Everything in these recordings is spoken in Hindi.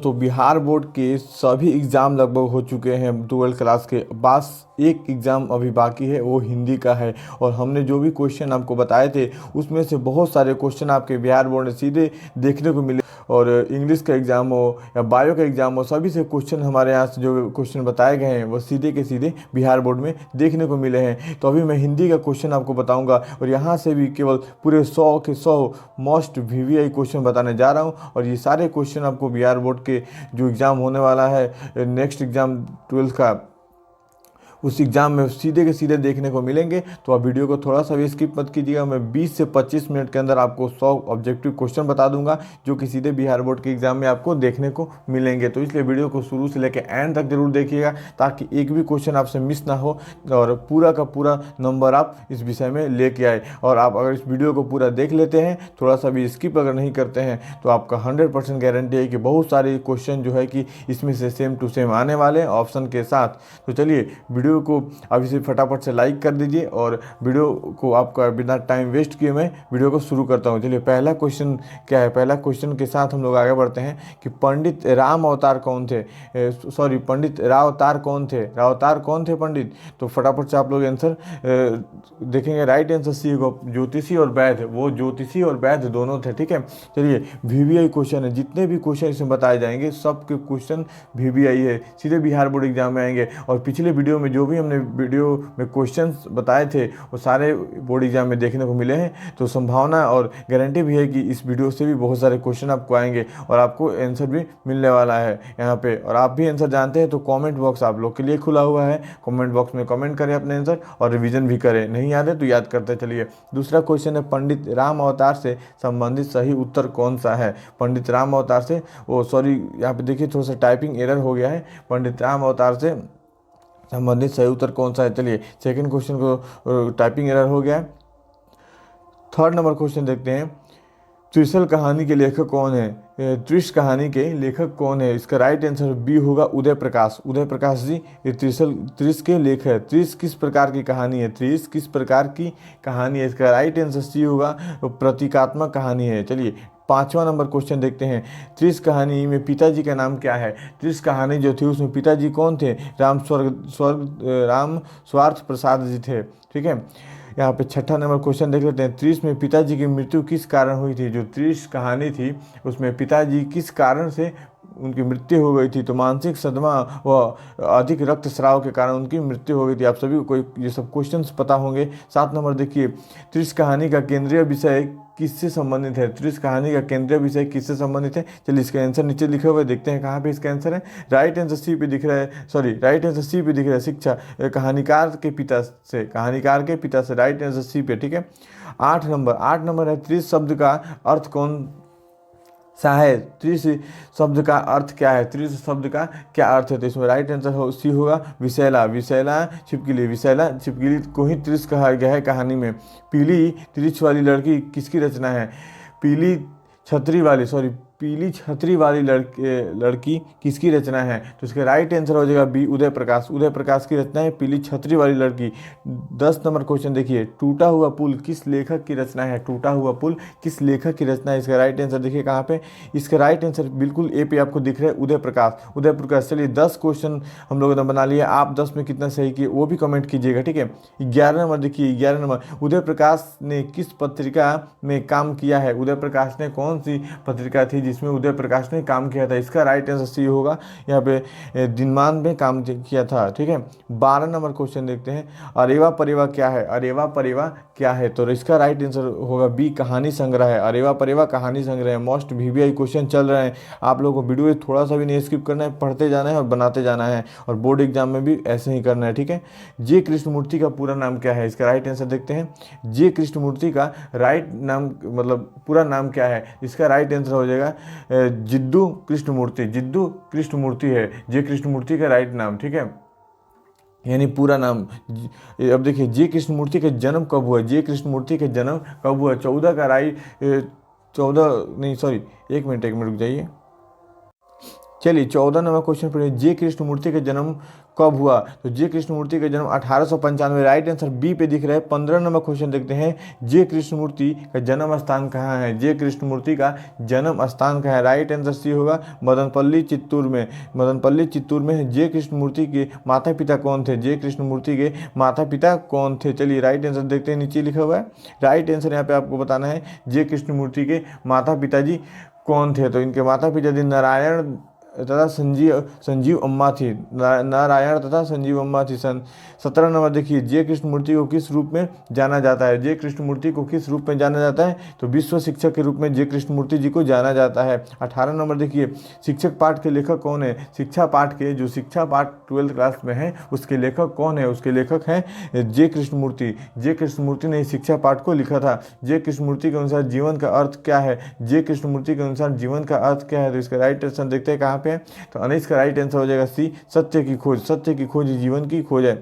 दोस्तों बिहार बोर्ड के सभी एग्ज़ाम लगभग हो चुके हैं 12th क्लास के। बस एक एग्ज़ाम अभी बाकी है, वो हिंदी का है। और हमने जो भी क्वेश्चन आपको बताए थे उसमें से बहुत सारे क्वेश्चन आपके बिहार बोर्ड में सीधे देखने को मिले। और इंग्लिश का एग्ज़ाम हो या बायो का एग्ज़ाम हो, सभी से क्वेश्चन हमारे यहाँ से जो क्वेश्चन बताए गए हैं वो सीधे के सीधे बिहार बोर्ड में देखने को मिले हैं। तो अभी मैं हिंदी का क्वेश्चन आपको बताऊंगा और यहाँ से भी केवल पूरे 100 के 100 मोस्ट वीवीआई क्वेश्चन बताने जा रहा हूँ। और ये सारे क्वेश्चन आपको बिहार बोर्ड के जो एग्ज़ाम होने वाला है नेक्स्ट एग्ज़ाम 12th का, उस एग्ज़ाम में सीधे के सीधे देखने को मिलेंगे। तो आप वीडियो को थोड़ा सा भी स्किप मत कीजिएगा। मैं 20 से 25 मिनट के अंदर आपको 100 ऑब्जेक्टिव क्वेश्चन बता दूंगा जो कि सीधे बिहार बोर्ड के एग्ज़ाम में आपको देखने को मिलेंगे। तो इसलिए वीडियो को शुरू से लेकर एंड तक जरूर देखिएगा ताकि एक भी क्वेश्चन आपसे मिस ना हो और पूरा का पूरा नंबर आप इस विषय में लेके आए। और आप अगर इस वीडियो को पूरा देख लेते हैं, थोड़ा सा भी स्किप अगर नहीं करते हैं, तो आपका 100% गारंटी है कि बहुत सारे क्वेश्चन जो है कि इसमें से सेम टू सेम आने वाले हैं ऑप्शन के साथ। तो चलिए वीडियो को अभी से फटाफट से लाइक कर दीजिए और वीडियो को आपका बिना टाइम वेस्ट किए मैं वीडियो को शुरू करता हूं। चलिए पहला क्वेश्चन क्या है, पहला क्वेश्चन के साथ हम लोग आगे बढ़ते हैं कि पंडित राम अवतार कौन थे। पंडित रावतार कौन थे, रावतार कौन थे पंडित। तो फटाफट से आप लोग आंसर देखेंगे। राइट आंसर सी होगा ज्योतिषी और वैद्य, वो ज्योतिषी और वैद्य दोनों थे। ठीक है, चलिए वीवीआई क्वेश्चन है, जितने भी क्वेश्चन इसमें बताए जाएंगे सबके क्वेश्चन वीवीआई है, सीधे बिहार बोर्ड एग्जाम में आएंगे। और पिछले वीडियो में जो भी हमने वीडियो में क्वेश्चंस बताए थे वो सारे बोर्ड एग्जाम में देखने को मिले हैं। तो संभावना और गारंटी भी है कि इस वीडियो से भी बहुत सारे क्वेश्चन आपको आएंगे और आपको आंसर भी मिलने वाला है यहाँ पे। और आप भी आंसर जानते हैं तो कमेंट बॉक्स आप लोग के लिए खुला हुआ है, कमेंट बॉक्स में कमेंट करें अपने आंसर और रिवीजन भी करें। नहीं याद है तो याद करते चलिए। दूसरा क्वेश्चन है पंडित राम अवतार से संबंधित सही उत्तर कौन सा है। पंडित राम अवतार से, यहाँ पे देखिए थोड़ा सा टाइपिंग एरर हो गया है। पंडित राम अवतार से संबंधित सही उत्तर कौन सा है। चलिए सेकंड क्वेश्चन को टाइपिंग एरर हो गया है। थर्ड नंबर क्वेश्चन देखते हैं, त्रिशल कहानी के लेखक कौन है। त्रिश कहानी के लेखक कौन है। इसका राइट आंसर बी होगा उदय प्रकाश। उदय प्रकाश जी ये त्रिश के लेखक है। त्रिश किस प्रकार की कहानी है, त्रिश किस प्रकार की कहानी है। इसका राइट आंसर सी होगा प्रतीकात्मक कहानी है। चलिए पांचवा नंबर क्वेश्चन देखते हैं, त्रिश कहानी में पिताजी का नाम क्या है। त्रिश कहानी जो थी उसमें पिताजी कौन थे, राम स्वार्थ प्रसाद जी थे। ठीक है, यहाँ पे छठा नंबर क्वेश्चन देख लेते हैं, त्रिश में पिताजी की मृत्यु किस कारण हुई थी। जो त्रिश कहानी थी उसमें पिताजी किस कारण से उनकी मृत्यु हो गई थी। तो मानसिक सदमा व अधिक रक्तस्राव के कारण उनकी मृत्यु हो गई थी। आप सभी को ये सब क्वेश्चंस पता होंगे। 7 नंबर देखिए, त्रिश कहानी का केंद्रीय विषय किससे संबंधित है। त्रिश कहानी का केंद्रीय विषय किससे संबंधित है। चलिए इसका आंसर नीचे लिखे हुए देखते हैं कहाँ पे इसका आंसर है। राइट आंसर सी पे दिख रहा है, राइट आंसर सी पे दिख रहा है, शिक्षा कहानीकार के पिता से, कहानीकार के पिता से। राइट आंसर सी पे। ठीक है, 8 नंबर है, त्रिश शब्द का अर्थ कौन सा है। त्रिश शब्द का अर्थ क्या है, त्रिश शब्द का क्या अर्थ है। तो इसमें राइट आंसर सी होगा विषैला। विषैला छिपकली, विषैला छिपकली को ही त्रिश कहा गया है कहानी में। पीली त्रिछ वाली लड़की किसकी रचना है। पीली छतरी वाली लड़की किसकी रचना है। तो इसका राइट आंसर हो जाएगा बी उदय प्रकाश। उदय प्रकाश की रचना है पीली छतरी वाली लड़की। 10 नंबर क्वेश्चन देखिए, टूटा हुआ पुल किस लेखक की रचना है। टूटा हुआ पुल किस लेखक की रचना है। इसका राइट आंसर देखिए कहाँ पे, इसका राइट आंसर बिल्कुल ए पे आपको दिख रहा है, उदय प्रकाश। उदय प्रकाश। चलिए 10 क्वेश्चन हम लोगों ने बना लिया। आप 10 में कितना सही किए वो भी कमेंट कीजिएगा। ठीक है, 11 नंबर देखिए, 11 नंबर, उदय प्रकाश ने किस पत्रिका में काम किया है। उदय प्रकाश ने कौन सी पत्रिका थी जिसमें उदय प्रकाश ने काम किया था। इसका राइट आंसर सी होगा, यहाँ पे दिनमान में काम किया था। ठीक है, 12 नंबर क्वेश्चन देखते हैं, अरेवा परेवा क्या है। अरेवा परेवा क्या है। तो इसका राइट आंसर होगा बी कहानी संग्रह है। अरेवा परेवा कहानी संग्रह है। मोस्ट वीवीआई क्वेश्चन चल रहे हैं, आप लोगों को वीडियो थोड़ा सा भी नहीं स्किप करना है, पढ़ते जाना है और बनाते जाना है। और बोर्ड एग्जाम में भी ऐसे ही करना है। ठीक है, जे कृष्णमूर्ति का पूरा नाम क्या है। इसका राइट आंसर देखते हैं, जे कृष्णमूर्ति का राइट नाम मतलब पूरा नाम क्या है। इसका राइट आंसर हो जाएगा जिद्दू कृष्णमूर्ति। जिद्दू कृष्णमूर्ति है जे कृष्णमूर्ति का राइट नाम। ठीक है, यानी पूरा नाम। अब देखिए जे कृष्णमूर्ति का जन्म कब हुआ। जे कृष्णमूर्ति का जन्म कब हुआ। 14 का राइट 14 नहीं, एक मिनट रुक जाइए। चलिए 14 नंबर क्वेश्चन पढ़िए, जे कृष्णमूर्ति का जन्म कब हुआ? तो जे कृष्णमूर्ति का जन्म 1895, राइट आंसर बी पे दिख रहा है। 15 नंबर क्वेश्चन देखते हैं, जे कृष्णमूर्ति का जन्म स्थान कहाँ है? जे कृष्णमूर्ति का जन्म स्थान कहाँ है? राइट आंसर सी होगा, मदनपल्ली चित्तूर में। मदनपल्ली चित्तूर में है। जे कृष्णमूर्ति के माता पिता कौन थे? जे कृष्णमूर्ति के माता पिता कौन थे? चलिए राइट आंसर देखते हैं, नीचे लिखा हुआ है। राइट आंसर यहाँ पे आपको बताना है, जे कृष्णमूर्ति के माता पिताजी कौन थे? तो इनके माता पिताजी नारायण तथा संजीव अम्मा थी। नारायण तथा संजीव अम्मा थी। 17 नंबर देखिए, जे कृष्णमूर्ति को किस रूप में जाना जाता है? जे कृष्णमूर्ति को किस रूप में जाना जाता है? तो विश्व शिक्षक के रूप में जे कृष्णमूर्ति जी को जाना जाता है। 18 नंबर देखिए, शिक्षक पाठ के लेखक कौन है? शिक्षा पाठ के, जो शिक्षा पाठ 12th क्लास में है उसके लेखक कौन है? उसके लेखक हैं जे कृष्णमूर्ति। जे कृष्णमूर्ति ने शिक्षा पाठ को लिखा था। जे कृष्णमूर्ति के अनुसार जीवन का अर्थ क्या है? जे कृष्णमूर्ति के अनुसार जीवन का अर्थ क्या है? तो इसका राइट आंसर देखते हैं कहाँ पे है। तो अनिश का राइट आंसर हो जाएगा सी, सत्य की खोज। सत्य की खोज जीवन की खोज है।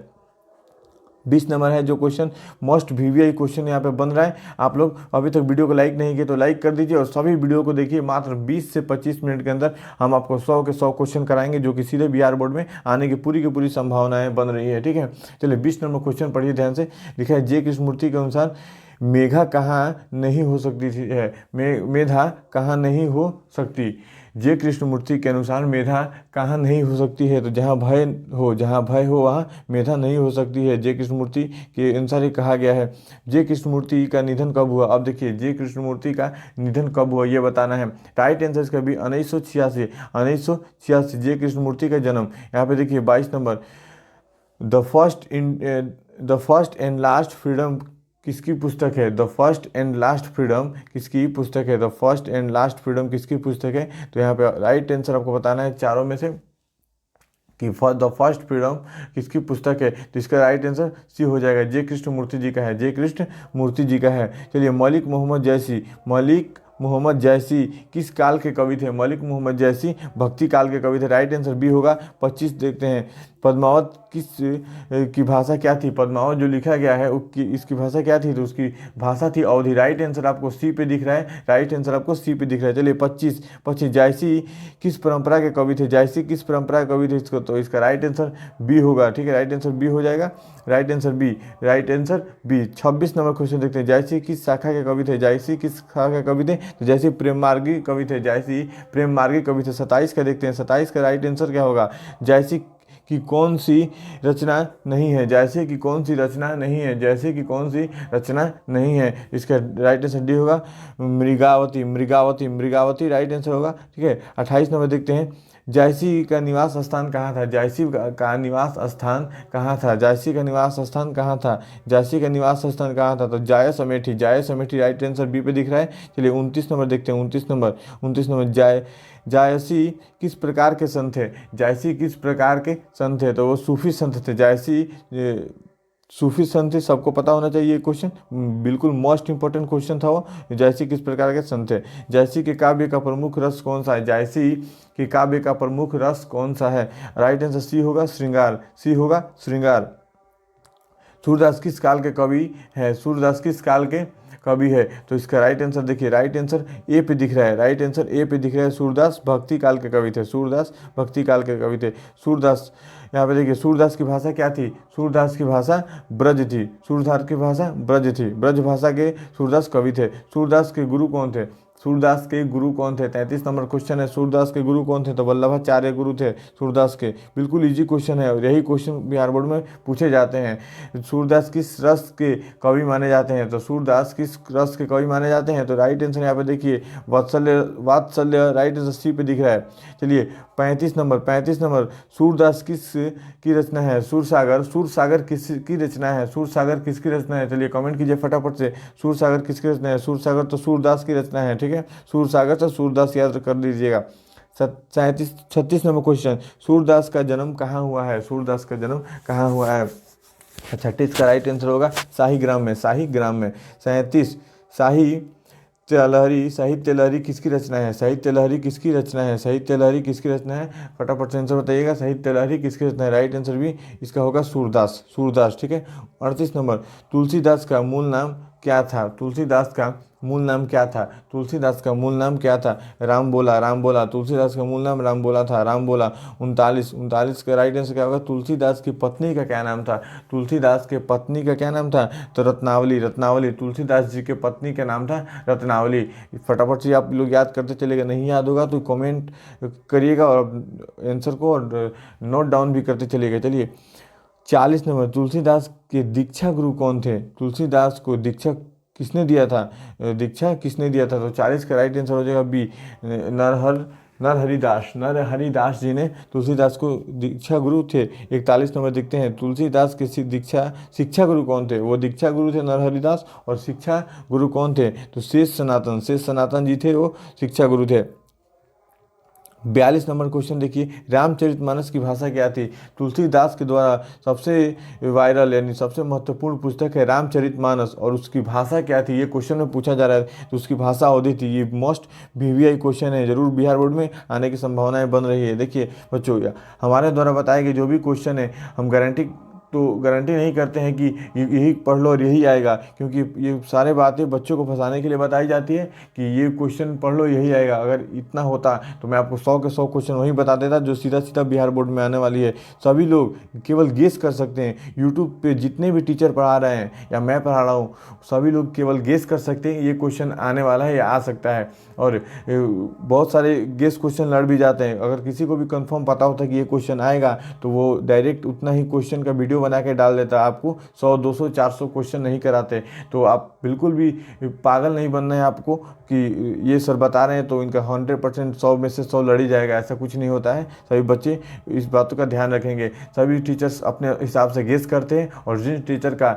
20 नंबर है जो क्वेश्चन मोस्ट वीवीआई क्वेश्चन यहाँ पे बन रहा है। आप लोग अभी तक वीडियो को लाइक नहीं किए तो लाइक कर दीजिए और सभी वीडियो को देखिए। मात्र 20 से 25 मिनट के अंदर हम आपको 100 के 100 क्वेश्चन कराएंगे, जो कि सीधे बिहार बोर्ड में आने की पूरी संभावनाएं बन रही है। ठीक है, चलिए 20 नंबर क्वेश्चन पढ़िए ध्यान से। लिखा है, जे कृष्णमूर्ति के अनुसार मेघा कहाँ नहीं हो सकती थी है? मेधा कहाँ नहीं हो सकती? जे कृष्णमूर्ति के अनुसार मेधा कहाँ नहीं हो सकती है? तो जहाँ भय हो वहाँ मेधा नहीं हो सकती है। जे कृष्णमूर्ति के अनुसार ही कहा गया है। जे कृष्णमूर्ति का निधन कब हुआ? अब देखिए, जे कृष्णमूर्ति का निधन कब हुआ ये बताना है। राइट आंसर इसका भी 1986। जे कृष्णमूर्ति का जन्म, यहाँ पे देखिए 22 number, the first and last freedom किसकी पुस्तक है? The first and last freedom किसकी पुस्तक है? The first and last freedom किसकी पुस्तक है? तो यहाँ पे राइट आंसर आपको बताना है चारों में से कि द फर्स्ट फ्रीडम किसकी पुस्तक है। तो इसका राइट आंसर सी हो जाएगा, जे कृष्णमूर्ति जी का है। जे कृष्णमूर्ति जी का है। चलिए, मलिक मोहम्मद जैसी किस काल के कवि थे? मलिक मोहम्मद जैसी भक्ति काल के कवि थे। राइट आंसर बी होगा। 25 देखते हैं, पद्मावत की भाषा क्या थी? पद्मावत जो लिखा गया है इसकी भाषा क्या थी? तो उसकी भाषा थी अवधी। राइट आंसर आपको सी पे दिख रहा है। राइट आंसर आपको सी पे दिख रहा है। चलिए 25 जायसी किस परंपरा के कवि थे? जायसी किस परंपरा के कवि थे? इसको तो इसका राइट आंसर बी होगा। ठीक है, राइट आंसर बी हो जाएगा। Right answer B. 26 number question देखते हैं, जायसी किस शाखा के कवि थे? जायसी किस शाखा के कवि थे? तो जैसे प्रेम मार्गी कवि थे। जायसी प्रेम मार्गी कवि थे। 27 का देखते हैं, 27 का राइट आंसर क्या होगा? जायसी की कौन सी रचना नहीं है? जैसे कि कौन सी रचना नहीं है? जैसे कि कौन सी रचना नहीं है? इसका राइट आंसर डी होगा, मृगावती राइट आंसर होगा। ठीक है, 28 नंबर देखते हैं, जायसी का निवास स्थान कहाँ था? जायसी का निवास स्थान कहाँ था? जायसी का निवास स्थान कहाँ था? जायसी का निवास स्थान कहाँ था? तो Jais Amethi right answer B पे दिख रहा है। चलिए 29 नंबर देखते हैं। 29 नंबर, जायसी किस प्रकार के संत थे? जायसी किस प्रकार के संत थे? तो वो सूफी संत थे। जायसी सूफी संत थे, सबको पता होना चाहिए ये क्वेश्चन, बिल्कुल मोस्ट इंपॉर्टेंट क्वेश्चन था वो। जायसी किस प्रकार के संत थे? जायसी के काव्य का प्रमुख रस कौन सा है? जायसी के काव्य का प्रमुख रस कौन सा है? राइट आंसर सी होगा, श्रृंगार। सी होगा, श्रृंगार। सूरदास किस काल के कवि है? सूरदास किस काल के कवि है? तो इसका राइट आंसर देखिए, राइट आंसर ए पे दिख रहा है। राइट आंसर ए पे दिख रहा है, सूरदास भक्ति काल के कवि थे। सूरदास भक्ति काल के कवि थे। सूरदास, यहाँ पे देखिए, सूरदास की भाषा क्या थी? सूरदास की भाषा ब्रज थी। सूरदास की भाषा ब्रज थी। ब्रज भाषा के सूरदास कवि थे। सूरदास के गुरु कौन थे? सूरदास के गुरु कौन थे? 33 नंबर क्वेश्चन है, सूरदास के गुरु कौन थे? तो वल्लभाचार्य गुरु थे सूरदास के। बिल्कुल इजी क्वेश्चन है और यही क्वेश्चन बिहार बोर्ड में पूछे जाते हैं। सूरदास किस रस के कवि माने जाते हैं? तो सूरदास किस रस के कवि माने जाते हैं? तो राइट आंसर यहाँ पे देखिए, वात्सल्य राइट आंसर सी पे दिख रहा है। चलिए 35 नंबर, सूरदास किस की रचना है? सूरसागर किसकी रचना है? सूरसागर किसकी रचना है? चलिए कमेंट कीजिए फटाफट से, सूरसागर किसकी रचना है? सूरसागर तो सूरदास की रचना है। ठीक है, सूरसागर से सूरदास याद कर लीजिएगा। 36 नंबर क्वेश्चन, सूरदास का जन्म कहाँ हुआ है? सूरदास का जन्म कहाँ हुआ है? 36 का राइट आंसर होगा शाहीग्राम में। 37 साहित्य लहरी किसकी रचना है? साहित्य लहरी किसकी रचना है? साहित्य लहरी किसकी रचना है? फटाफट से आंसर बताइएगा, साहित्य लहरी किसकी रचना है? राइट आंसर भी इसका होगा सूरदास। ठीक है, 38 नंबर, तुलसीदास का मूल नाम क्या था? तुलसीदास का मूल नाम क्या था? तुलसीदास का मूल नाम क्या था? राम बोला, राम बोला। तुलसीदास का मूल नाम राम बोला था, राम बोला। 39 का राइट आंसर क्या होगा? तुलसीदास की पत्नी का क्या नाम था? तुलसीदास के पत्नी का क्या नाम था? तो रत्नावली, रत्नावली। तुलसीदास जी के पत्नी का नाम था रत्नावली। फटाफट से आप लोग याद करते चलेगा, नहीं याद होगा तो कमेंट करिएगा और आंसर को और नोट डाउन भी करते चलिएगा। चलिए 40 नंबर, तुलसीदास के दीक्षा गुरु कौन थे? तुलसीदास को दीक्षा किसने दिया था? दीक्षा किसने दिया था? तो 40 का राइट आंसर हो जाएगा बी, नरहरिदास। नरहरिदास जी ने तुलसीदास को दीक्षा गुरु थे। 41 नंबर देखते हैं, तुलसीदास के दीक्षा शिक्षा गुरु कौन थे? वो दीक्षा गुरु थे नरहरिदास, और शिक्षा गुरु कौन थे? तो शेष सनातन, शेष सनातन जी थे, वो शिक्षा गुरु थे। 42 नंबर क्वेश्चन देखिए, रामचरितमानस की भाषा क्या थी? तुलसीदास के द्वारा सबसे वायरल यानी सबसे महत्वपूर्ण पुस्तक है रामचरितमानस, और उसकी भाषा क्या थी? ये क्वेश्चन में पूछा जा रहा है, तो उसकी भाषा अवधी थी। ये मोस्ट वीवीआई क्वेश्चन है, जरूर बिहार बोर्ड में आने की संभावनाएं बन रही है। देखिए बच्चों, हमारे द्वारा बताए गए जो भी क्वेश्चन है, हम गारंटी नहीं करते हैं कि यही पढ़ लो और यही आएगा, क्योंकि ये सारे बातें बच्चों को फंसाने के लिए बताई जाती है कि ये क्वेश्चन पढ़ लो यही आएगा। अगर इतना होता तो मैं आपको 100 के 100 क्वेश्चन वही बता देता जो सीधा सीधा बिहार बोर्ड में आने वाली है। सभी लोग केवल गेस कर सकते हैं। यूट्यूब पे जितने भी टीचर पढ़ा रहे हैं या मैं पढ़ा रहा हूँ, सभी लोग केवल गेस कर सकते हैं ये क्वेश्चन आने वाला है या आ सकता है। और बहुत सारे गेस क्वेश्चन लड़ भी जाते हैं। अगर किसी को भी कंफर्म पता होता है कि ये क्वेश्चन आएगा, तो वो डायरेक्ट उतना ही क्वेश्चन का वीडियो बना के डाल देता है। आपको 100 200 400 क्वेश्चन नहीं कराते। तो आप बिल्कुल भी पागल नहीं बनना है आपको कि ये सर बता रहे हैं तो इनका 100% 100 में से 100 लड़ ही जाएगा, ऐसा कुछ नहीं होता है। सभी बच्चे इस बातों का ध्यान रखेंगे। सभी टीचर्स अपने हिसाब से गेस करते हैं, और जिन टीचर का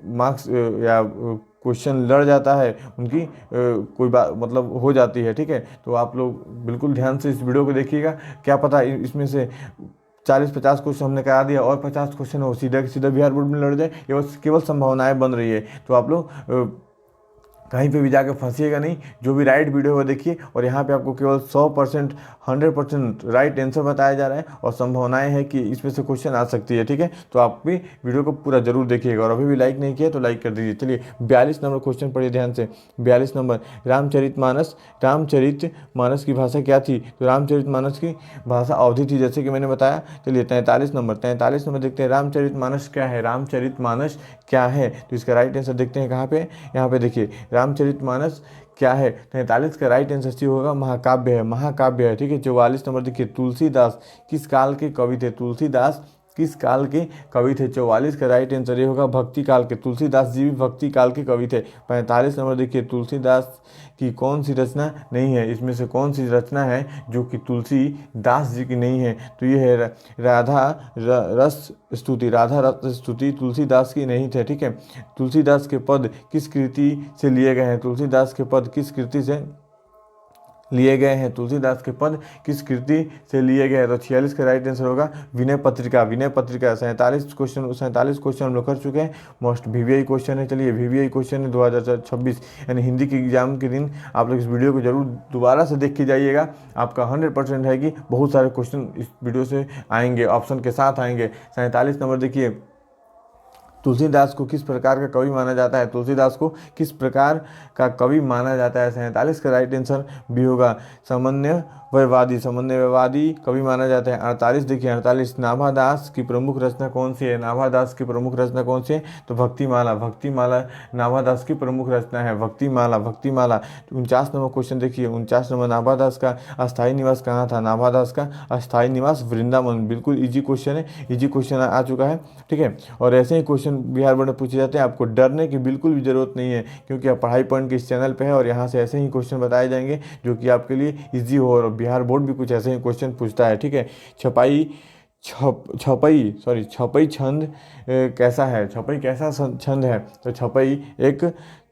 मार्क्स या क्वेश्चन लड़ जाता है उनकी कोई बात मतलब हो जाती है। ठीक है, तो आप लोग बिल्कुल ध्यान से इस वीडियो को देखिएगा। क्या पता इसमें से 40-50 क्वेश्चन हमने करा दिया और 50 क्वेश्चन हो सीधा सीधा बिहार बोर्ड में लड़ जाए, ये बस केवल संभावनाएं बन रही है। तो आप लोग कहीं पे भी जाकर फंसिएगा नहीं, जो भी राइट वीडियो है देखिए, और यहाँ पे आपको केवल 100% 100% राइट आंसर बताया जा रहा है, और संभावनाएं है कि इसमें से क्वेश्चन आ सकती है। ठीक है, तो आप भी वीडियो को पूरा जरूर देखिएगा, और अभी भी लाइक नहीं किया तो लाइक कर दीजिए। चलिए 42 नंबर क्वेश्चन पढ़िए ध्यान से। 42 नंबर, रामचरितमानस की भाषा क्या थी? तो रामचरितमानस की भाषा अवधी थी, जैसे कि मैंने बताया। चलिए 43 नंबर देखते हैं, रामचरितमानस क्या है? रामचरितमानस क्या है? तो इसका राइट आंसर देखते हैं कहाँ पे, यहाँ पे देखिए, रामचरितमानस क्या है? 43 का राइट आंसर सी होगा महाकाव्य है, महाकाव्य है। ठीक है, 44 नंबर देखिए, तुलसीदास किस काल के कवि थे? तुलसीदास किस काल के कवि थे? 44 का राइट आंसर ये होगा भक्ति काल के। तुलसीदास जी भी भक्ति काल के कवि थे। 45 नंबर देखिए, तुलसीदास की कौन सी रचना नहीं है? इसमें से कौन सी रचना है जो कि तुलसीदास जी की नहीं है? तो ये है राधा रस स्तुति। राधा रस स्तुति तुलसीदास की नहीं थे। ठीक है, तुलसीदास के पद किस कृति से लिए गए हैं? तुलसीदास के पद किस कृति से लिए गए हैं? तुलसीदास के पद किस कृति से लिए गए हैं? तो 46 का राइट आंसर होगा विनय पत्रिका। विनय पत्रिका। 47 क्वेश्चन हम लोग कर चुके हैं। मोस्ट वीवीआई क्वेश्चन है। चलिए वीवीआई क्वेश्चन है 2026 यानी हिंदी के एग्जाम के दिन आप लोग इस वीडियो को जरूर दोबारा से देख के जाइएगा। आपका 100% है कि बहुत सारे क्वेश्चन इस वीडियो से आएंगे, ऑप्शन के साथ आएंगे। 47 नंबर देखिए, तुलसीदास को किस प्रकार का कवि माना जाता है? तुलसीदास को किस प्रकार का कवि माना जाता है? 47 का राइट आंसर भी होगा समन्वयवादी। समन्वयवादी कवि माना जाता है। 48 देखिए, 48 नाभादास की प्रमुख रचना कौन सी है? नाभादास की प्रमुख रचना कौन सी है? तो भक्तिमाला। भक्तिमाला नाभादास की प्रमुख रचना है, भक्तिमाला। भक्तिमाला। 49 नंबर क्वेश्चन देखिए, 49 नंबर, नाभादास का अस्थायी निवास कहाँ था? नाभादास का अस्थायी निवास वृंदावन। बिल्कुल ईजी क्वेश्चन है, ईजी क्वेश्चन आ चुका है। ठीक है, और ऐसे ही क्वेश्चन बिहार बोर्ड में पूछे जाते हैं। आपको डरने की बिल्कुल भी जरूरत नहीं है, क्योंकि आप पढ़ाई पॉइंट के इस चैनल पे है, और यहाँ से ऐसे ही क्वेश्चन बताए जाएंगे जो कि आपके लिए इजी हो, और बिहार बोर्ड भी कुछ ऐसे ही क्वेश्चन पूछता है। ठीक है, छपई छंद कैसा है? छपई कैसा छंद है? तो छपई एक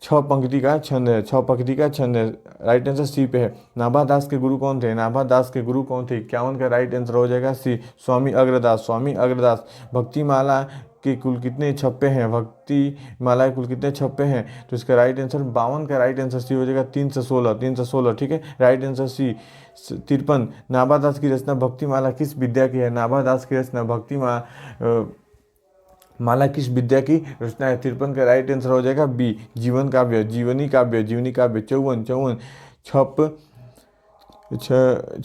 6 पंक्ति का छंद है, 6 पंक्ति का छंद है। राइट आंसर सी पे है। नाभादास के गुरु कौन थे? नाभादास के गुरु कौन थे? 51 का राइट आंसर हो जाएगा सी, स्वामी अग्रदास। स्वामी अग्रदास। भक्तिमाला के कुल कितने छप्पे हैं? भक्तिमाला के कुल कितने छप्पे हैं? तो इसका राइट आंसर 52 का राइट आंसर सी हो जाएगा 316। ठीक है, राइट आंसर सी। 53 नाभादास की रचना भक्तिमाला किस विद्या की है? नाभादास की रचना माला किस विद्या की रचना है? 53 का राइट आंसर हो जाएगा बी, जीवन काव्य, जीवनी काव्य, जीवनी काव्य। 54 छप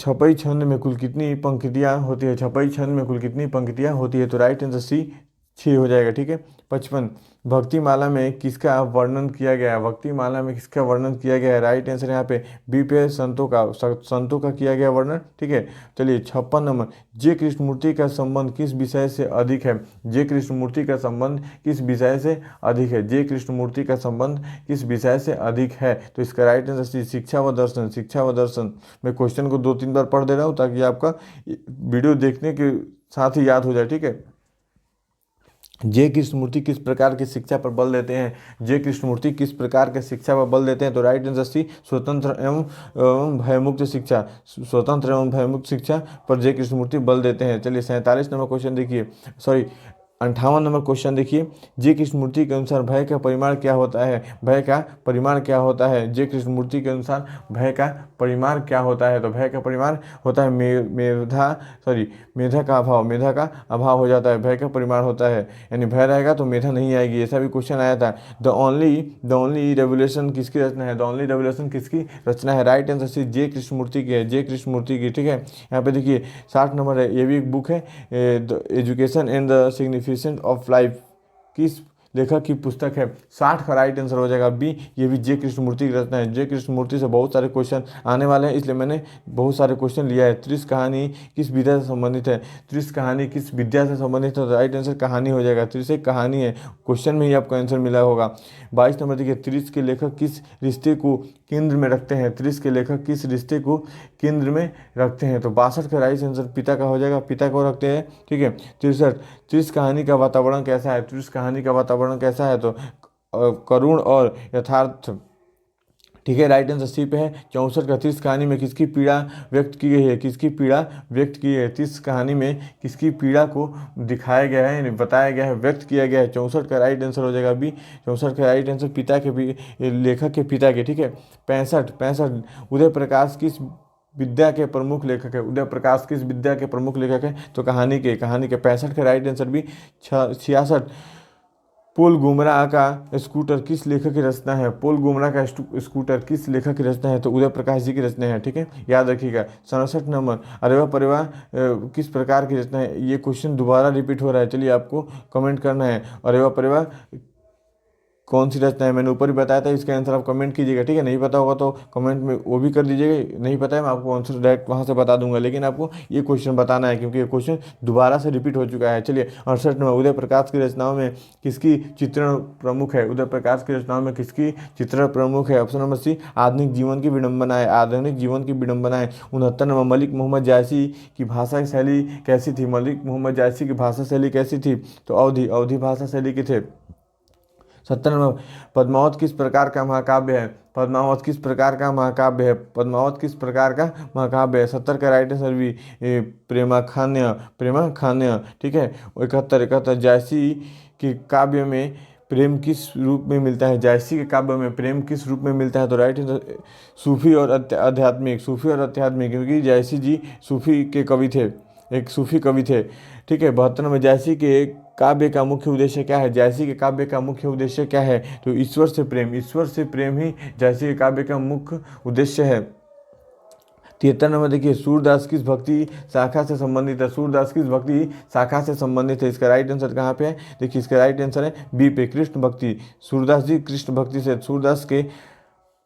छपई छंद में कुल कितनी पंक्तियाँ होती है? छपई छंद में कुल कितनी पंक्तियाँ होती है? तो राइट आंसर सी 6 हो जाएगा, ठीक है। 55 भक्ति माला में किसका वर्णन किया गया है? भक्ति माला में किसका वर्णन किया गया है? राइट आंसर यहाँ पे बी पे संतों का किया गया वर्णन, ठीक है। चलिए 56 नंबर, जे कृष्णमूर्ति का संबंध किस विषय से अधिक है? जे कृष्णमूर्ति का संबंध किस विषय से अधिक है? जे कृष्णमूर्ति का संबंध किस विषय से अधिक है? तो इसका राइट आंसर सी, शिक्षा व दर्शन। शिक्षा व दर्शन। मैं क्वेश्चन को 2-3 बार पढ़ दे रहा हूँ ताकि आपका वीडियो देखने के साथ ही याद हो जाए, ठीक है। जे कृष्णमूर्ति किस प्रकार की शिक्षा पर बल देते हैं? जे कृष्णमूर्ति किस प्रकार के शिक्षा पर बल देते हैं? तो राइट आंसर सी, स्वतंत्र एवं भयमुक्त शिक्षा। स्वतंत्र एवं भयमुक्त शिक्षा पर जे कृष्णमूर्ति बल देते हैं। चलिए 47 नंबर क्वेश्चन देखिए, सॉरी 58 नंबर क्वेश्चन देखिए, जे कृष्णमूर्ति के अनुसार भय का परिमाण क्या होता है? भय का परिमाण क्या होता है? जे कृष्णमूर्ति के अनुसार भय का परिमाण क्या होता है? तो भय का परिमाण होता है मेधा का अभाव। मेधा का अभाव हो जाता है, भय का परिमाण होता है, यानी भय रहेगा तो मेधा नहीं आएगी। ऐसा भी क्वेश्चन आया था। द ओनली रेवोल्यूशन किसकी रचना है? द ओनली रेवोल्यूशन किसकी रचना है? राइट आंसर सी, जे कृष्णमूर्ति की है, जे कृष्णमूर्ति की, ठीक है। यहाँ पे देखिए 60 नंबर है, ये भी एक बुक है, education and the significance of life, किस लेखक की पुस्तक है? 60 का राइट आंसर हो जाएगा बी, ये भी जे कृष्णमूर्ति की रचना है। जे कृष्णमूर्ति से बहुत सारे क्वेश्चन आने वाले हैं, इसलिए मैंने बहुत सारे क्वेश्चन लिया है। त्रिश कहानी किस विद्या से संबंधित है? त्रिश कहानी किस विद्या से संबंधित है? तो राइट आंसर कहानी हो जाएगा। त्रिश एक कहानी है, क्वेश्चन में ही आपको आंसर मिला होगा। 22 नंबर देखिए, त्रिश के लेखक किस रिश्ते को केंद्र में रखते हैं? त्रिश के लेखक किस रिश्ते को केंद्र में रखते हैं? तो 62 का राइट आंसर पिता का हो जाएगा, पिता को रखते हैं, ठीक है। 63 त्रिश कहानी का वातावरण कैसा है? त्रिश कहानी का वातावरण कैसा है? तो करुण और यथार्थ, ठीक है, राइट आंसर सी पे है। 64 का त्रिश कहानी में किसकी पीड़ा व्यक्त की गई है? किसकी पीड़ा व्यक्त की है? त्रिश कहानी में किसकी पीड़ा को दिखाया गया है, यानी बताया गया है, व्यक्त किया गया है? 64 का राइट आंसर हो जाएगा बी। 64 का राइट आंसर पिता के लेखक के पिता के, ठीक है। 65 उदय प्रकाश किस विद्या के प्रमुख लेखक है? उदय प्रकाश किस विद्या के प्रमुख लेखक है? तो कहानी के 65 का राइट आंसर भी। 66 पोल गुमराह का स्कूटर किस लेखक की रचना है? पोल गुमराह का स्कूटर किस लेखक की रचना है? तो उदय प्रकाश जी की रचना है, ठीक है, याद रखिएगा। 67 नंबर, अरेवा परिवार किस प्रकार की रचना है? ये क्वेश्चन दोबारा रिपीट हो रहा है, चलिए आपको कमेंट करना है। अरेवा परिवार कौन सी रचना है? मैंने ऊपर ही बताया था, इसका आंसर आप कमेंट कीजिएगा, ठीक है। नहीं पता होगा तो कमेंट में वो भी कर दीजिएगा, नहीं पता है मैं आपको आंसर डायरेक्ट वहाँ से बता दूंगा, लेकिन आपको ये क्वेश्चन बताना है क्योंकि ये क्वेश्चन दोबारा से रिपीट हो चुका है। चलिए 68 नंबर, उदय प्रकाश की रचनाओं में किसकी चित्रण प्रमुख है? उदय प्रकाश की रचनाओं में किसकी चित्रण प्रमुख है? ऑप्शन नंबर सी, आधुनिक जीवन की विडंबनाएं। आधुनिक जीवन की विडंबनाएं। 69 नंबर, मलिक मोहम्मद जायसी की भाषा शैली कैसी थी? मलिक मोहम्मद जायसी की भाषा शैली कैसी थी? तो अवधी भाषा शैली के थे। 70 नंबर, पद्मावत किस प्रकार का महाकाव्य है? पद्मावत किस प्रकार का महाकाव्य है? पद्मावत किस प्रकार का महाकाव्य है? 70 का राइट आंसर भी प्रेमाखान्य, ठीक है। 71 जायसी के काव्य में प्रेम किस रूप में मिलता है? जायसी के काव्य में प्रेम किस रूप में मिलता है? तो राइट आंसर सूफी और आध्यात्मिक, सूफी और आध्यात्मिक, क्योंकि जायसी जी सूफी के कवि थे, एक सूफी कवि थे, ठीक है। 72 में, जायसी के काव्य का मुख्य उद्देश्य क्या है? जायसी के काव्य का मुख्य उद्देश्य क्या है? तो ईश्वर से प्रेम, ईश्वर से प्रेम ही जायसी के काव्य का मुख्य उद्देश्य है। 73 नंबर देखिए, सूरदास किस भक्ति शाखा से संबंधित है? सूरदास किस भक्ति शाखा से संबंधित है? इसका राइट आंसर कहाँ पे है? देखिए इसका राइट आंसर है बी पे, कृष्ण भक्ति। सूरदास जी कृष्ण भक्ति से। सूरदास के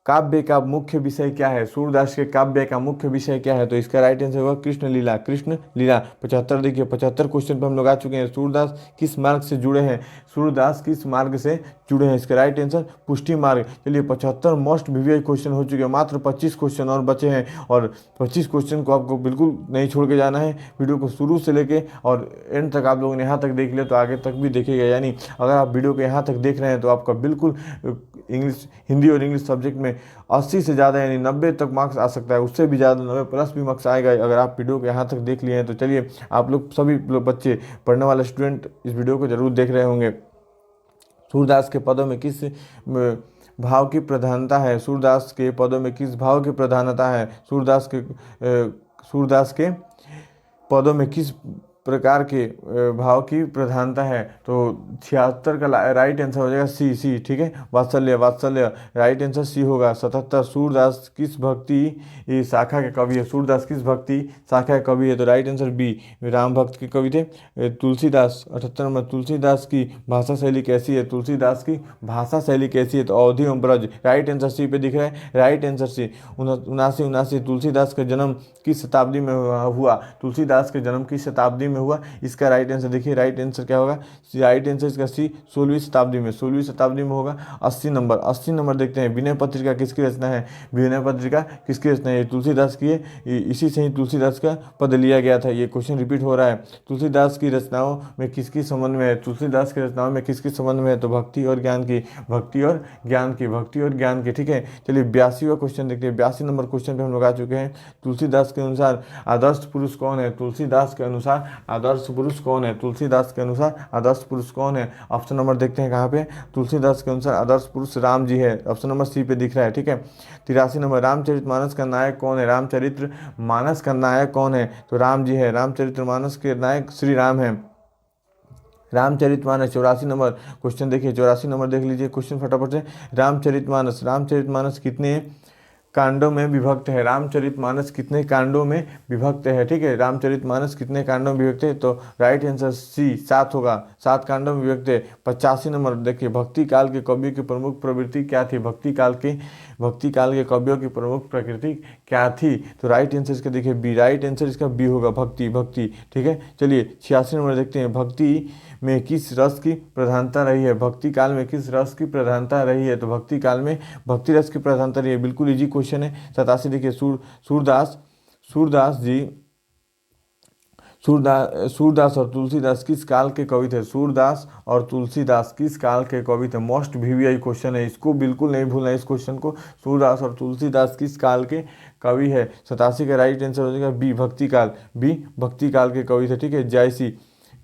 काव्य का मुख्य विषय क्या है? सूरदास के काव्य का मुख्य विषय क्या है? तो इसका राइट आंसर होगा कृष्ण लीला, कृष्ण लीला। 75 देखिए, 75 क्वेश्चन पर हम लोग आ चुके हैं। सूरदास किस मार्ग से जुड़े हैं? सूरदास किस मार्ग से जुड़े हैं? इसका राइट आंसर पुष्टि मार्ग। चलिए 75 मोस्ट वीवीआई क्वेश्चन हो चुके हैं, मात्र 25 क्वेश्चन और बचे हैं, और 25 क्वेश्चन को आपको बिल्कुल नहीं छोड़ के जाना है। वीडियो को शुरू से लेके और एंड तक आप लोगों ने यहाँ तक देख लिया तो आगे तक भी देखेगा, यानी अगर आप वीडियो को यहाँ तक देख रहे हैं तो आपका बिल्कुल इंग्लिश, हिंदी और इंग्लिश सब्जेक्ट में 80 से ज़्यादा यानी 90 तक मार्क्स आ सकता है, उससे भी ज़्यादा 90 प्लस भी मार्क्स आएगा अगर आप वीडियो को यहाँ तक देख लिए हैं। तो चलिए आप लोग सभी लोग बच्चे, पढ़ने वाले स्टूडेंट इस वीडियो को जरूर देख रहे होंगे। सूरदास के पदों में किस भाव की प्रधानता है? सूरदास के पदों में किस भाव की प्रधानता है? सूरदास के पदों में किस प्रकार के भाव की प्रधानता है? तो 76 का राइट आंसर हो जाएगा सी, ठीक है। वात्सल्य, वात्सल्य राइट आंसर सी होगा। 77 सूरदास किस भक्ति शाखा के कवि है? सूरदास किस भक्ति शाखा के कवि है? तो राइट आंसर बी, राम भक्त के कवि थे। तुलसीदास 78 नंबर, तुलसीदास की भाषा शैली कैसी है? तुलसीदास की भाषा शैली कैसी है? तो अवधि एवं ब्रज, राइट आंसर सी पे दिख रहा है, राइट आंसर सी। 79 तुलसीदास का जन्म किस शताब्दी में हुआ? तुलसीदास का जन्म किस शताब्दी में हुआ? इसका राइट आंसर देखिए, राइट आंसर क्या होगा? राइट आंसर इसका सी, 16वीं शताब्दी में, 16वीं शताब्दी में होगा। 80 नंबर देखते हैं, विनय पत्रिका किसकी रचना है? विनय पत्रिका किसकी रचना है? तुलसीदास की है। इसी से ही तुलसीदास का पद लिया गया था। ये क्वेश्चन रिपीट हो रहा है। तुलसीदास की रचनाओं में किसकी संबंध में है? तुलसीदास की रचनाओं में किसकी संबंध में है? तो भक्ति और ज्ञान की, भक्ति और ज्ञान की, भक्ति और ज्ञान की, ठीक है। चलिए 82वां क्वेश्चन देखते हैं। 82 नंबर क्वेश्चन पे हम लोग आ चुके हैं। तुलसीदास के अनुसार आदर्श पुरुष कौन है? तुलसीदास के अनुसार आदर्श पुरुष कौन है? तुलसीदास के अनुसार आदर्श पुरुष कौन है? ऑप्शन नंबर देखते हैं कहाँ पे। तुलसीदास के अनुसार आदर्श पुरुष राम जी है। ऑप्शन नंबर सी पे दिख रहा है, ठीक है। 83 नंबर, रामचरितमानस का नायक कौन है? रामचरितमानस का नायक कौन है? तो राम जी है। रामचरितमानस के नायक श्री राम है। रामचरितमानस 84 नंबर क्वेश्चन देखिए, 84 नंबर देख लीजिए क्वेश्चन फटाफट से। रामचरितमानस कितने कांडों में विभक्त है? रामचरितमानस कितने कांडों में विभक्त है? ठीक है, रामचरितमानस कितने कांडों में विभक्त है? तो राइट आंसर सी 7 होगा, 7 कांडों में विभक्त है। 85 नंबर देखिए, भक्ति काल के कवियों की प्रमुख प्रवृत्ति क्या थी? भक्ति काल के कवियों की प्रमुख प्रकृति क्या थी? तो राइट आंसर इसका देखिए बी, राइट आंसर इसका बी होगा, भक्ति, ठीक है। चलिए 86 नंबर देखते हैं, भक्ति में किस रस की प्रधानता रही है? भक्ति काल में किस रस की प्रधानता रही है? तो भक्ति काल में भक्ति रस की प्रधानता रही है। बिल्कुल इजी क्वेश्चन है। 87 देखिए, सूरदास और तुलसीदास किस काल के कवि थे? सूरदास और तुलसीदास किस काल के कवि थे? मोस्ट वीवीआई क्वेश्चन है, इसको बिल्कुल नहीं भूलना इस क्वेश्चन को। सूरदास और तुलसीदास किस काल के कवि है? 87 का राइट आंसर हो जाएगा बी, भक्ति काल के कवि थे, ठीक है।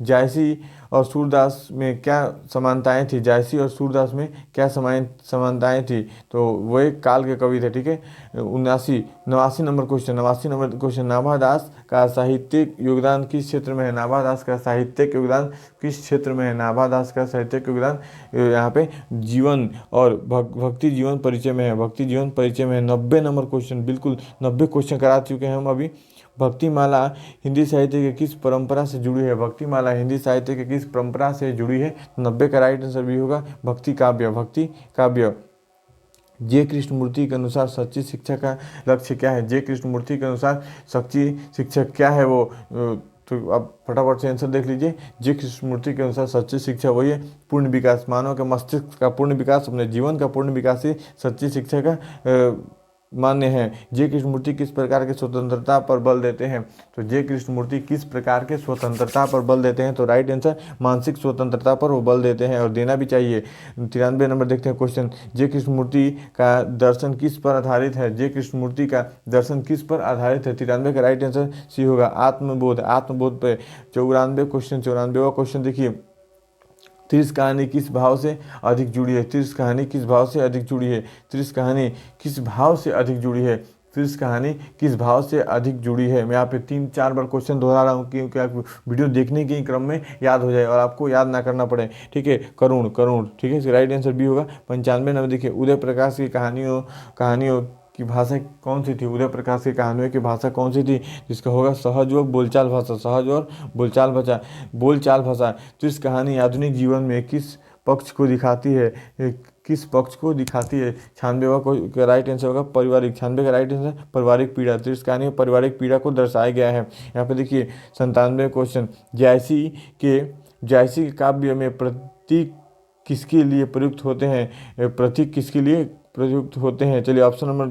जायसी और सूरदास में क्या समानताएं थी? जायसी और सूरदास में क्या समानताएं थी? तो वो एक काल के कवि थे, ठीक है। 89 नंबर क्वेश्चन, नाभादास का साहित्यिक योगदान किस क्षेत्र में है? नाभादास का साहित्यिक योगदान किस क्षेत्र में है? नाभादास का साहित्यिक योगदान यहाँ पे जीवन और भक्ति जीवन परिचय में है, भक्ति जीवन परिचय में है। 90 नंबर क्वेश्चन, बिल्कुल 90 क्वेश्चन करा चुके हैं हम अभी। भक्तिमाला हिंदी साहित्य के किस परंपरा से जुड़ी है? भक्तिमाला हिंदी साहित्य के किस परंपरा से जुड़ी है? 90 का राइट आंसर भी होगा भक्ति काव्य। जे कृष्णमूर्ति के अनुसार सच्ची शिक्षा का लक्ष्य क्या है? जे कृष्णमूर्ति के अनुसार सच्ची शिक्षा क्या है वो? तो अब फटाफट से आंसर देख लीजिए। जे कृष्णमूर्ति के अनुसार सच्ची शिक्षा वही है पूर्ण विकास, मानव के मस्तिष्क का पूर्ण विकास, अपने जीवन का पूर्ण विकास ही सच्ची शिक्षा का मान्य है। जे कृष्णमूर्ति किस प्रकार के स्वतंत्रता पर बल देते हैं? तो जे कृष्णमूर्ति किस प्रकार के स्वतंत्रता पर बल देते हैं? तो राइट आंसर मानसिक स्वतंत्रता पर वो बल देते हैं, और देना भी चाहिए। 93 नंबर देखते हैं क्वेश्चन, जे कृष्णमूर्ति का दर्शन किस पर आधारित है? जे कृष्णमूर्ति का दर्शन किस पर आधारित है? 93 का राइट आंसर सी होगा आत्मबोध पे। 94 क्वेश्चन देखिए, त्रिश कहानी किस भाव से अधिक जुड़ी है? त्रिश कहानी किस भाव से अधिक जुड़ी है? त्रिश कहानी किस भाव से अधिक जुड़ी है? त्रिश कहानी किस भाव से अधिक जुड़ी है? मैं यहाँ पे 3-4 बार क्वेश्चन दोहरा रहा हूँ क्योंकि आप वीडियो देखने के क्रम में याद हो जाए और आपको याद ना करना पड़े, ठीक है। करुण, ठीक है, इसका राइट आंसर बी होगा। 95 नंबर देखिए, उदय प्रकाश की कहानियों की भाषा कौन सी थी? उदय प्रकाश की कहानियों की भाषा कौन सी थी? जिसका होगा सहज और बोलचाल भाषा। तो इस कहानी आधुनिक जीवन में किस पक्ष को दिखाती है? 96वां का राइट आंसर होगा पारिवारिक। 96 का राइट आंसर पारिवारिक पीड़ा। तो इस कहानी में पारिवारिक पीड़ा को दर्शाया गया है। यहाँ पे देखिए 97 क्वेश्चन, जायसी के काव्य में प्रतीक किसके लिए प्रयुक्त होते हैं? चलिए ऑप्शन नंबर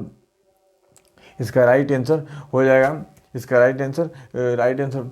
इसका राइट आंसर हो जाएगा, इसका राइट आंसर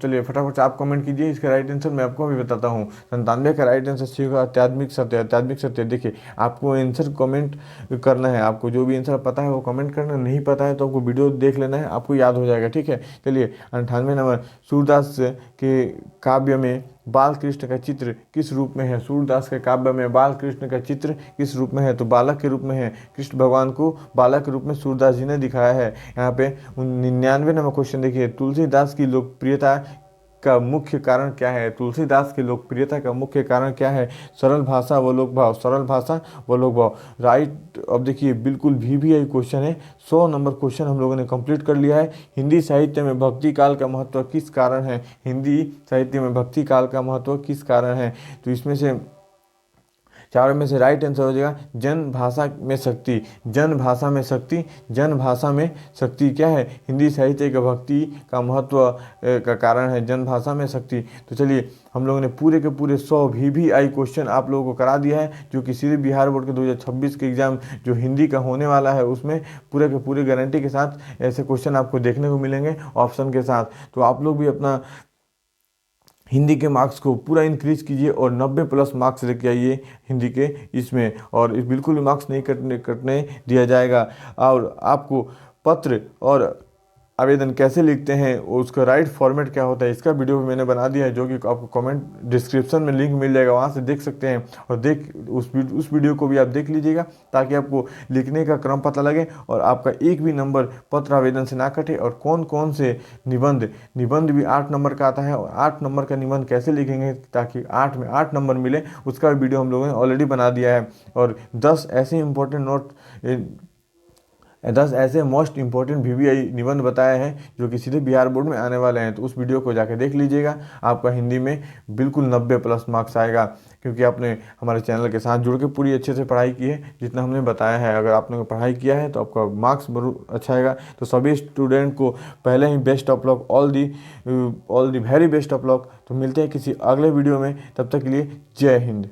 चलिए फटाफट से आप कमेंट कीजिए। इसका राइट आंसर मैं आपको अभी बताता हूँ। 97 का राइट आंसर सी होगा आध्यात्मिक सत्य। देखिए आपको आंसर कमेंट करना है, आपको जो भी आंसर पता है वो कमेंट करना, नहीं पता है तो आपको वीडियो देख लेना है, आपको याद हो जाएगा, ठीक है। चलिए 98 नंबर, सूरदास के काव्य में बाल कृष्ण का चित्र किस रूप में है? सूरदास के काव्य में बाल कृष्ण का चित्र किस रूप में है? तो बालक के रूप में है। कृष्ण भगवान को बालक के रूप में सूरदास जी ने दिखाया है। यहाँ पे 99 नंबर क्वेश्चन देखिए, तुलसीदास की लोकप्रियता का मुख्य कारण क्या है, तुलसीदास की लोकप्रियता का मुख्य कारण क्या है, सरल भाषा व लोक भाव, सरल भाषा व लोक भाव। राइट, अब देखिए बिल्कुल VVI क्वेश्चन है। 100 नंबर क्वेश्चन हम लोगों ने कंप्लीट कर लिया है। हिंदी साहित्य में भक्ति काल का महत्व किस कारण है, हिंदी साहित्य में भक्ति काल का महत्व किस कारण है। तो इसमें से चारों में से राइट आंसर हो जाएगा जन भाषा में शक्ति, जन भाषा में शक्ति, जन भाषा में शक्ति क्या है, हिंदी साहित्य का भक्ति का महत्व का कारण है जन भाषा में शक्ति। तो चलिए हम लोगों ने पूरे के पूरे 100 VVI क्वेश्चन आप लोगों को करा दिया है, जो कि सीधे बिहार बोर्ड के 2026 के एग्जाम जो हिंदी का होने वाला है उसमें पूरे के पूरे गारंटी के साथ ऐसे क्वेश्चन आपको देखने को मिलेंगे ऑप्शन के साथ। तो आप लोग भी अपना हिंदी के मार्क्स को पूरा इंक्रीज कीजिए और 90+ मार्क्स लेके आइए हिंदी के इसमें, और बिल्कुल भी मार्क्स नहीं कटने दिया जाएगा। और आपको पत्र और आवेदन कैसे लिखते हैं, उसका राइट फॉर्मेट क्या होता है, इसका वीडियो भी मैंने बना दिया है, जो कि आपको कमेंट डिस्क्रिप्शन में लिंक मिल जाएगा, वहाँ से देख सकते हैं। और उस वीडियो को भी आप देख लीजिएगा, ताकि आपको लिखने का क्रम पता लगे और आपका एक भी नंबर पत्र आवेदन से ना कटे। और कौन कौन से निबंध भी 8 नंबर का आता है, और 8 नंबर का निबंध कैसे लिखेंगे ताकि 8 में 8 नंबर मिले, उसका भी वीडियो हम लोगों ने ऑलरेडी बना दिया है। और 10 ऐसे इंपॉर्टेंट 10 ऐसे मोस्ट इंपॉर्टेंट VVI निबंध बताए हैं जो कि सीधे बिहार बोर्ड में आने वाले हैं। तो उस वीडियो को जाके देख लीजिएगा, आपका हिंदी में बिल्कुल 90+ मार्क्स आएगा, क्योंकि आपने हमारे चैनल के साथ जुड़ के पूरी अच्छे से पढ़ाई की है जितना हमने बताया है। अगर आपने पढ़ाई किया है तो आपका मार्क्स बहुत अच्छा आएगा। तो सभी स्टूडेंट को पहले ही best of luck, all the very best of luck. तो मिलते हैं किसी अगले वीडियो में, तब तक के लिए जय हिंद।